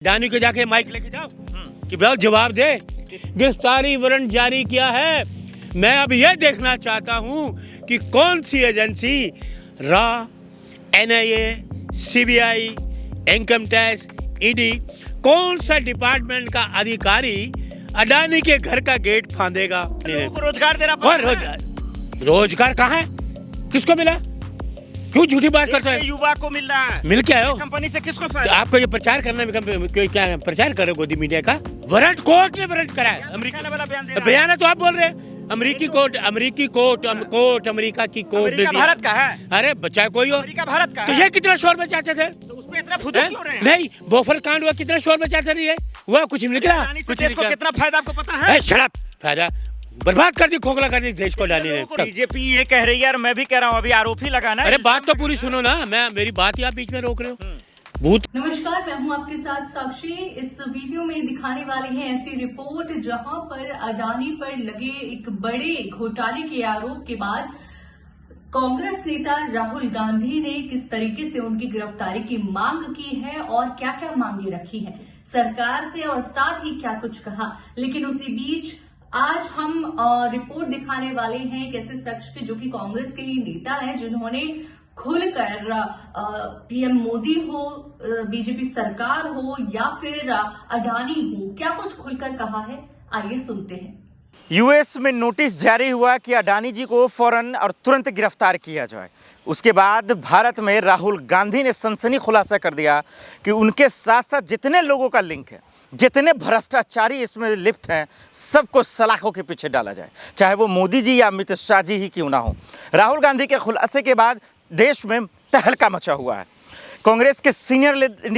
डानी को जाके माइक लेके जाओ कि भाई जवाब दे। गिरफ्तारी वारंट जारी किया है। मैं अब यह देखना चाहता हूं कि कौन सी एजेंसी रा, NIA, CBI, income tax, ED, कौन सा डिपार्टमेंट का अधिकारी अडानी के घर का गेट फांदेगा। लोगों को रोजगार दे रहा है। रोजगार कहाँ है? किसको मिला? क्यों झूठी बात करता है? युवा को मिल रहा है। मिल क्या हो? कंपनी से किसको तो फायदा? आपको ये प्रचार करने में कोई क्या प्रचार करो गोदी मीडिया का? वारंट कोर्ट ने वारंट करा है। अमेरिका वाला बयान दे रहा है। बयान है तो आप बोल रहे हैं अमेरिकी कोर्ट, अमेरिकी कोर्ट, अमेरिका की कोर्ट। अमेरिका भारत का है। अरे बच्चा कोई हो, अमेरिका भारत का तो है। ये कितना शोर मचाते थे? तो उसमें इतना फुदूक क्यों रहे हैं? नहीं, बोफर कांड हुआ, कितना शोर मचाते रही है, हुआ कुछ निकला? अडानी से कुछ देश को निकला? कितना फायदा आपको पता है? शट अप, फायदा बर्बाद कर दी, खोखला कर दी देश को डाली ने। बीजेपी ये कह रही है और मैं भी कह रहा हूँ, अभी आरोप ही लगाना है। अरे बात तो पूरी सुनो ना, मेरी बात ही आप बीच में रोक रहे हो। भूत। नमस्कार, मैं हूं आपके साथ साक्षी। इस वीडियो में दिखाने वाले हैं ऐसी रिपोर्ट जहां पर अडानी पर लगे एक बड़े घोटाले के आरोप के बाद कांग्रेस नेता राहुल गांधी ने किस तरीके से उनकी गिरफ्तारी की मांग की है और क्या क्या मांगे रखी है सरकार से, और साथ ही क्या कुछ कहा। लेकिन उसी बीच आज हम रिपोर्ट दिखाने वाले हैं एक ऐसे शख्स के जो कि कांग्रेस के ही नेता है, जिन्होंने खुलकर पीएम मोदी हो, बीजेपी सरकार हो या फिर अडानी हो, क्या कुछ खुलकर कहा है, आइए सुनते हैं। यूएस में नोटिस जारी हुआ कि अडानी जी को फौरन और तुरंत गिरफ्तार किया जाए। उसके बाद भारत में राहुल गांधी ने सनसनी खुलासा कर दिया कि उनके साथ साथ जितने लोगों का लिंक है, जितने भ्रष्टाचारी इसमें लिप्त हैं, सबको सलाखों के पीछे डाला जाए, चाहे वो मोदी जी या अमित शाह जी ही क्यों ना हो। राहुल गांधी के खुलासे के बाद देश में तहलका मचा हुआ है। कांग्रेस के सीनियर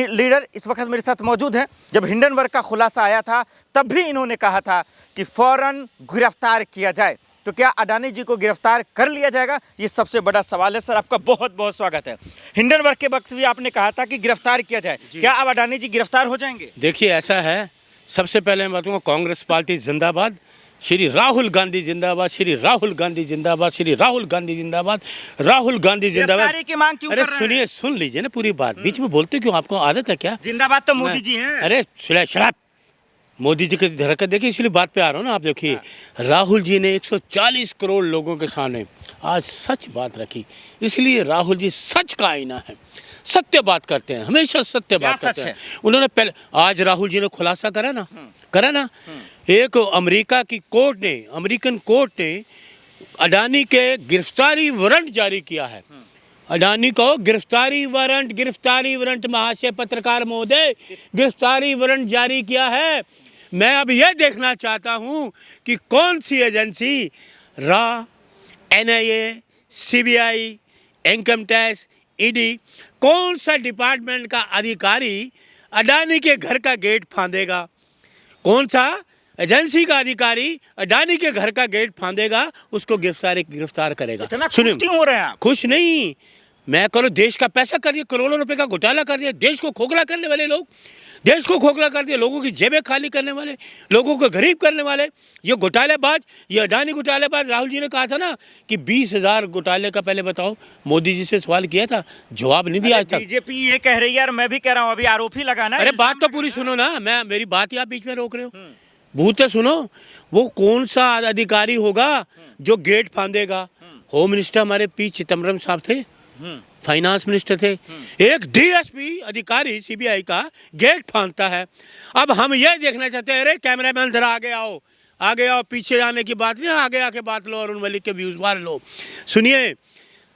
लीडर इस वक्त मेरे साथ मौजूद हैं। जब हिंडनबर्ग का खुलासा आया था तब भी इन्होंने कहा था कि फौरन गिरफ्तार किया जाए। तो क्या अडानी जी को गिरफ्तार कर लिया जाएगा? ये सबसे बड़ा सवाल है। सर, आपका बहुत बहुत स्वागत है। हिंडनबर्ग के वक्त भी आपने कहा था कि गिरफ्तार किया जाए, क्या अब अडानी जी गिरफ्तार हो जाएंगे? देखिए, ऐसा है, सबसे पहले मैं बताऊंगा कांग्रेस पार्टी जिंदाबाद, श्री राहुल गांधी जिंदाबाद, श्री राहुल गांधी जिंदाबाद, श्री राहुल गांधी जिंदाबाद, राहुल गांधी जिंदाबाद। गिरफ्तारी की मांग क्यों अरे कर रहे हैं? सुनिए, सुन लीजिए ना पूरी बात, बीच में बोलते क्यों? आपको आदत है क्या? जिंदाबाद तो मोदी जी हैं। अरे शराब, मोदी जी की हरकत देखिए, इसलिए बात पे आ रहा हूँ ना। आप देखिए, राहुल जी ने 140 करोड़ लोगों के सामने आज सच बात रखी, इसलिए राहुल जी सच का आईना है, सत्य बात करते हैं, हमेशा सत्य बात करते हैं। उन्होंने पहले, आज राहुल जी ने खुलासा करा ना, एक अमेरिकन कोर्ट ने अडानी के गिरफ्तारी वारंट जारी किया है। अडानी को गिरफ्तारी वारंट महाशय पत्रकार महोदय, गिरफ्तारी वारंट जारी किया है। मैं अब यह देखना चाहता हूं कि कौन सी एजेंसी रा, NIA, CBI, income tax, ED, कौन सा डिपार्टमेंट का अधिकारी अडानी के घर का गेट फांदेगा। कौन सा एजेंसी का अधिकारी अडानी के घर का गेट फांदेगा, उसको गिरफ्तार करेगा। इतना खुश क्यों हो रहे हैं आप? खुश नहीं, मैं करो देश का पैसा कर दिया, करोड़ों रुपए का घोटाला कर दिया, देश को खोखला करने वाले लोग, देश को खोखला कर दिया, लोगों की जेबें खाली करने वाले, लोगों को गरीब करने वाले, ये घोटालेबाज, ये अडानी घोटालेबाज। राहुल जी ने कहा था ना कि 20,000 घोटाले का, पहले बताओ, मोदी जी से सवाल किया था, जवाब नहीं दिया आज तक। बीजेपी ये कह रही है और मैं भी कह रहा हूँ, अभी आरोप ही लगाना है। अरे बात तो पूरी सुनो ना, मेरी बात ही आप बीच में रोक रहे हो। भूत सुनो, वो कौन सा अधिकारी होगा जो गेट फांदेगा? होम मिनिस्टर हमारे पी चिदम्बरम साहब थे, फाइनेंस मिनिस्टर थे, एक डीएसपी अधिकारी सीबीआई का गेट फांदता है। अब हम ये देखना चाहते हैं, अरे कैमरामैन जरा आगे आओ, पीछे आने की बात नहीं, आगे आके बात लो, अरुण मलिक के व्यूज बार लो। सुनिए,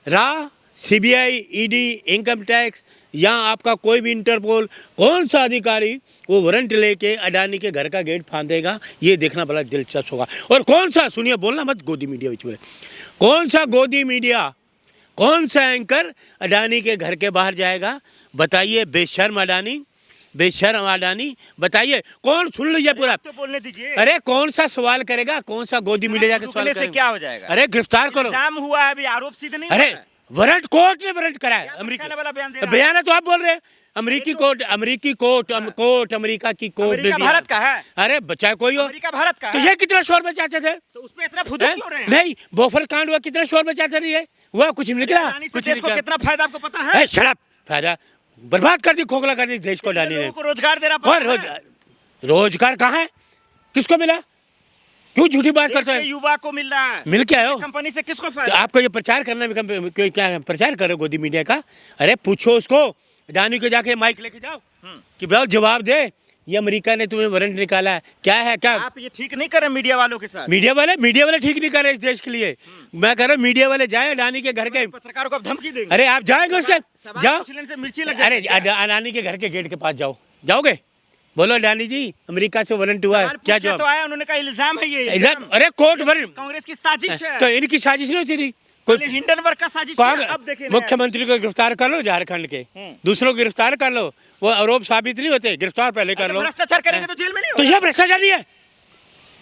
रा, सीबीआई, ईडी, इनकम टैक्स या आपका कोई भी इंटरपोल, कौन सा अधिकारी वो वारंट लेके अडानी के घर का गेट फांदेगा, ये देखना बड़ा दिलचस्प होगा। और कौन सा, सुनिए, बोलना मत गोदी मीडिया बीच में, कौन सा गोदी मीडिया, कौन सा एंकर अडानी के घर के बाहर जाएगा? बताइए, बेशर्म अडानी, बताइए कौन? सुन लीजिए पूरा, तो बोलने दीजिए। अरे कौन सा सवाल करेगा, कौन सा गोदी मीडिया जाके सवाल से क्या हो जाएगा? अरे गिरफ्तार करो, इल्जाम हुआ है, अभी आरोप सीधे नहीं। अरे वारंट कोर्ट ने वारंट करा है। अमेरिका वाला बयान है तो आप बोल रहे हैं अमेरिकी कोर्ट, अमेरिका की कोर्ट। अमेरिका भारत का है। अरे बच्चा कोई हो, अमेरिका भारत का तो है। ये कितना शोर मचाते थे? तो उसमें इतना फुदूक क्यों रहे हैं? नहीं, बोफर कांड हुआ, कितना शोर मचाते रही है, हुआ कुछ निकला? अडानी से देश को कितना फायदा आपको पता है? शराब, फायदा बर्बाद कर दी, खोखला कर दी देश को अडानी ने। लोगों को रोजगार दे रहा कौन पता है? रोजगार कहाँ है, किसको मिला, क्यों झूठी बात देश करते के हैं? युवा को मिल रहा है, मिल के आयो, कंपनी से किसको तो फायदा? आपको ये प्रचार करना भी क्या प्रचार करो गोदी मीडिया का? अरे पूछो उसको, अडानी को जाके माइक लेके जाओ कि भाई जवाब दे, ये अमेरिका ने तुम्हें वारंट निकाला है, क्या है क्या? आप ये ठीक नहीं कर रहे मीडिया वालों के साथ। मीडिया वाले ठीक नहीं कर रहे इस देश के लिए। मैं कह रहा हूँ मीडिया वाले जाए अडानी के घर के, पत्रकारों को आप धमकी देंगे? अरे आप जाएंगे उसके, सवाल जाओ, पूछ लेने से मिर्ची लग अरे जाएगी क्या? अडानी के घर के गेट के पास जाओ, जाओगे? बोलो अडानी जी अमेरिका से वारंट हुआ है, सवाल क्या पूछने जवाब? तो आया, उन्होंने कहा इल्जाम है ये, अरे कोर्ट वारंट, कांग्रेस की साजिश है। तो इनकी साजिश नहीं होती थी पहले हिंडनबर्ग का साजिश किया, अब देखिए नया। मुख्यमंत्री को गिरफ्तार कर लो झारखंड के, दूसरों को गिरफ्तार कर लो, वो आरोप साबित नहीं होते, गिरफ्तार पहले कर अगर लो। भ्रष्टाचार करेंगे तो जेल में नहीं तो होगा। यह भ्रष्टाचार नहीं है?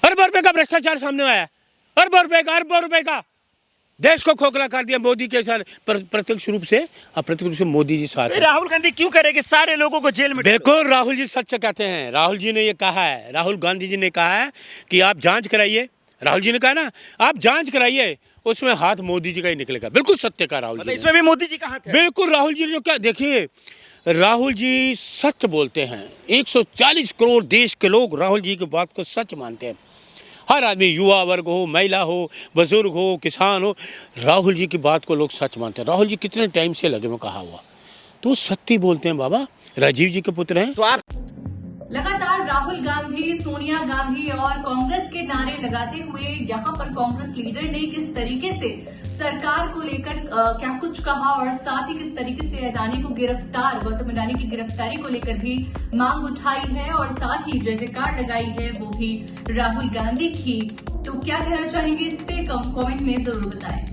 अरबों रुपए का भ्रष्टाचार सामने आया, अरबों रुपए का देश को खोखला कर दिया मोदी के साथ, प्रत्यक्ष रूप से अप्रत्यक्ष रूप से मोदी जी साथ तो हैं। राहुल गांधी क्यों करेंगे सारे लोगों को जेल में डालो? बिल्कुल राहुल जी सच कहते हैं, राहुल जी ने ये कहा है, राहुल गांधी जी ने कहा है कि आप जांच कराइए, राहुल जी ने कहा ना आप जांच कराइए, उसमें हाथ मोदी जी का ही निकलेगा। बिल्कुल सत्य का राहुल जी मतलब ने। इसमें भी मोदी जी का हाथ है। बिल्कुल राहुल जी ने जो क्या, देखिए राहुल जी सच बोलते हैं, 140 करोड़ देश के लोग राहुल जी की बात को सच मानते हैं। हर आदमी, युवा वर्ग हो, महिला हो, बुजुर्ग हो, किसान हो, राहुल जी की बात को लोग सच मानते हैं। राहुल जी कितने टाइम से लगे में कहा हुआ, तो वो सत्य बोलते हैं बाबा, राजीव जी के पुत्र हैं। तो आप लगातार राहुल गांधी, सोनिया गांधी और कांग्रेस के नारे लगाते हुए यहाँ पर कांग्रेस लीडर ने किस तरीके से सरकार को लेकर क्या कुछ कहा और साथ ही किस तरीके से अडानी को गिरफ्तार, गौतम अडानी की गिरफ्तारी को लेकर भी मांग उठाई है और साथ ही जय जयकार लगाई है वो भी राहुल गांधी की। तो क्या कहना चाहेंगे इस पे कमेंट में जरूर बताएं।